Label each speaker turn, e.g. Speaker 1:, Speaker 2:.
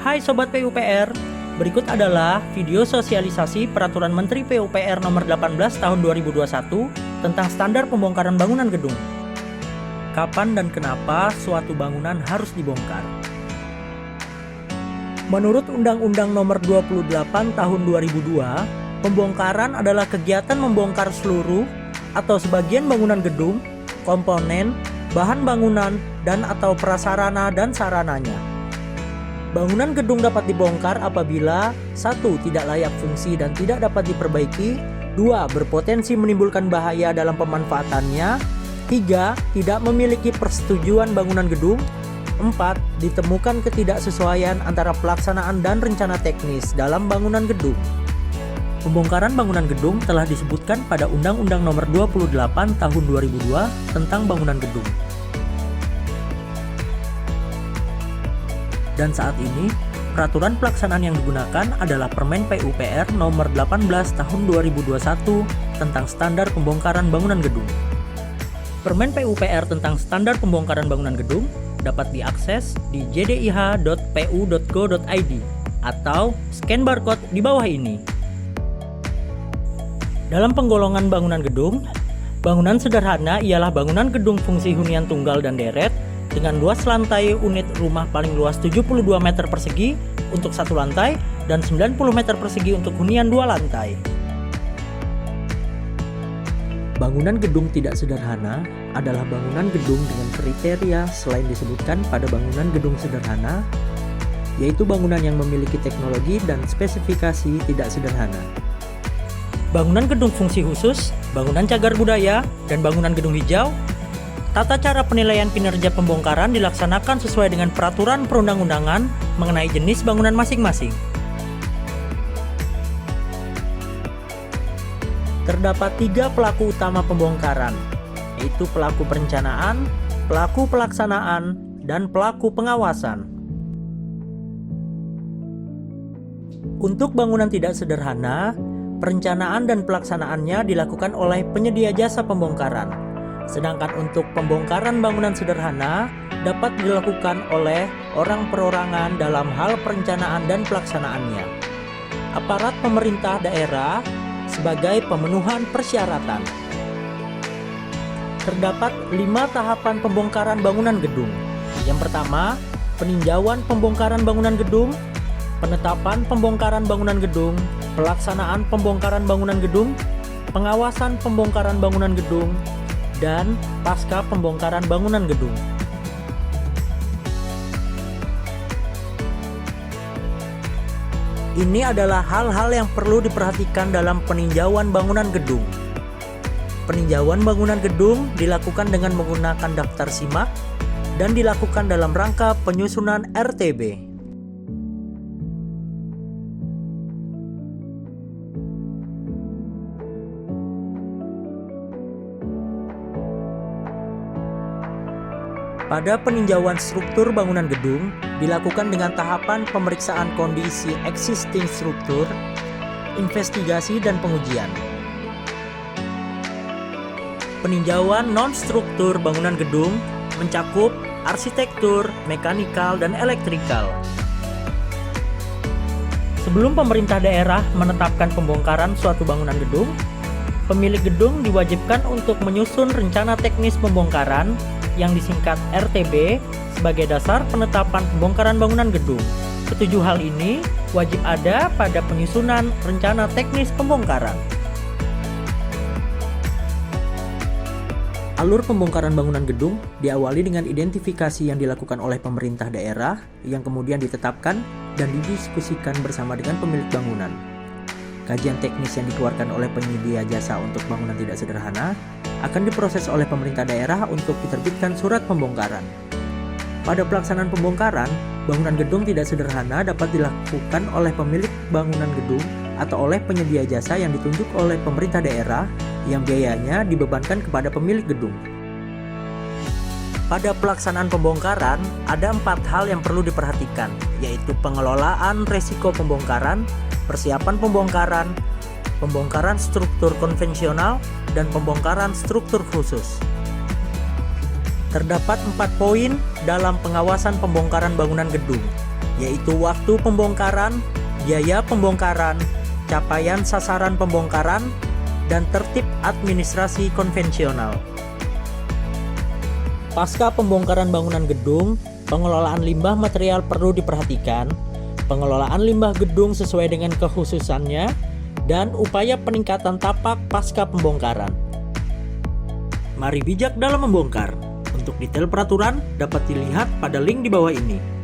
Speaker 1: Hai Sobat PUPR, berikut adalah video sosialisasi Peraturan Menteri PUPR Nomor 18 Tahun 2021 tentang standar pembongkaran bangunan gedung. Kapan dan kenapa suatu bangunan harus dibongkar? Menurut Undang-Undang Nomor 28 Tahun 2002, pembongkaran adalah kegiatan membongkar seluruh atau sebagian bangunan gedung, komponen, bahan bangunan, dan atau prasarana dan sarananya. Bangunan gedung dapat dibongkar apabila 1. Tidak layak fungsi dan tidak dapat diperbaiki, 2. Berpotensi menimbulkan bahaya dalam pemanfaatannya, 3. Tidak memiliki persetujuan bangunan gedung, 4. Ditemukan ketidaksesuaian antara pelaksanaan dan rencana teknis dalam bangunan gedung. Pembongkaran bangunan gedung telah disebutkan pada Undang-Undang Nomor 28 Tahun 2002 tentang bangunan gedung. Dan saat ini, peraturan pelaksanaan yang digunakan adalah Permen PUPR Nomor 18 Tahun 2021 tentang standar pembongkaran bangunan gedung. Permen PUPR tentang standar pembongkaran bangunan gedung dapat diakses di jdih.pu.go.id atau scan barcode di bawah ini. Dalam penggolongan bangunan gedung, bangunan sederhana ialah bangunan gedung fungsi hunian tunggal dan deret dengan luas lantai unit rumah paling luas 72 meter persegi untuk satu lantai dan 90 meter persegi untuk hunian dua lantai. Bangunan gedung tidak sederhana adalah bangunan gedung dengan kriteria selain disebutkan pada bangunan gedung sederhana, yaitu bangunan yang memiliki teknologi dan spesifikasi tidak sederhana. Bangunan gedung fungsi khusus, bangunan cagar budaya, dan bangunan gedung hijau. Tata cara penilaian kinerja pembongkaran dilaksanakan sesuai dengan peraturan perundang-undangan mengenai jenis bangunan masing-masing. Terdapat 3 pelaku utama pembongkaran, yaitu pelaku perencanaan, pelaku pelaksanaan, dan pelaku pengawasan. Untuk bangunan tidak sederhana, perencanaan dan pelaksanaannya dilakukan oleh penyedia jasa pembongkaran. Sedangkan untuk pembongkaran bangunan sederhana dapat dilakukan oleh orang perorangan dalam hal perencanaan dan pelaksanaannya. Aparat pemerintah daerah sebagai pemenuhan persyaratan. Terdapat 5 tahapan pembongkaran bangunan gedung. Yang pertama, peninjauan pembongkaran bangunan gedung, penetapan pembongkaran bangunan gedung, pelaksanaan pembongkaran bangunan gedung, pengawasan pembongkaran bangunan gedung, dan pasca pembongkaran bangunan gedung. Ini adalah hal-hal yang perlu diperhatikan dalam peninjauan bangunan gedung. Peninjauan bangunan gedung dilakukan dengan menggunakan daftar simak dan dilakukan dalam rangka penyusunan RTB. Pada peninjauan struktur bangunan gedung dilakukan dengan tahapan pemeriksaan kondisi existing struktur, investigasi dan pengujian. Peninjauan non-struktur bangunan gedung mencakup arsitektur, mekanikal, dan elektrikal. Sebelum pemerintah daerah menetapkan pembongkaran suatu bangunan gedung, pemilik gedung diwajibkan untuk menyusun rencana teknis pembongkaran yang disingkat RTB sebagai dasar penetapan pembongkaran bangunan gedung. Ketujuh hal ini wajib ada pada penyusunan rencana teknis pembongkaran. Alur pembongkaran bangunan gedung diawali dengan identifikasi yang dilakukan oleh pemerintah daerah yang kemudian ditetapkan dan didiskusikan bersama dengan pemilik bangunan. Kajian teknis yang dikeluarkan oleh penyedia jasa untuk bangunan tidak sederhana akan diproses oleh pemerintah daerah untuk diterbitkan surat pembongkaran. Pada pelaksanaan pembongkaran, bangunan gedung tidak sederhana dapat dilakukan oleh pemilik bangunan gedung atau oleh penyedia jasa yang ditunjuk oleh pemerintah daerah yang biayanya dibebankan kepada pemilik gedung. Pada pelaksanaan pembongkaran, ada 4 hal yang perlu diperhatikan, yaitu pengelolaan resiko pembongkaran, persiapan pembongkaran, pembongkaran struktur konvensional, dan pembongkaran struktur khusus. Terdapat 4 poin dalam pengawasan pembongkaran bangunan gedung. yaitu waktu pembongkaran, biaya pembongkaran, capaian sasaran pembongkaran, dan tertib administrasi konvensional. Pasca pembongkaran bangunan gedung, pengelolaan limbah material perlu diperhatikan, pengelolaan limbah gedung sesuai dengan kekhususannya, dan upaya peningkatan tapak pasca pembongkaran. Mari bijak dalam membongkar. Untuk detail peraturan dapat dilihat pada link di bawah ini.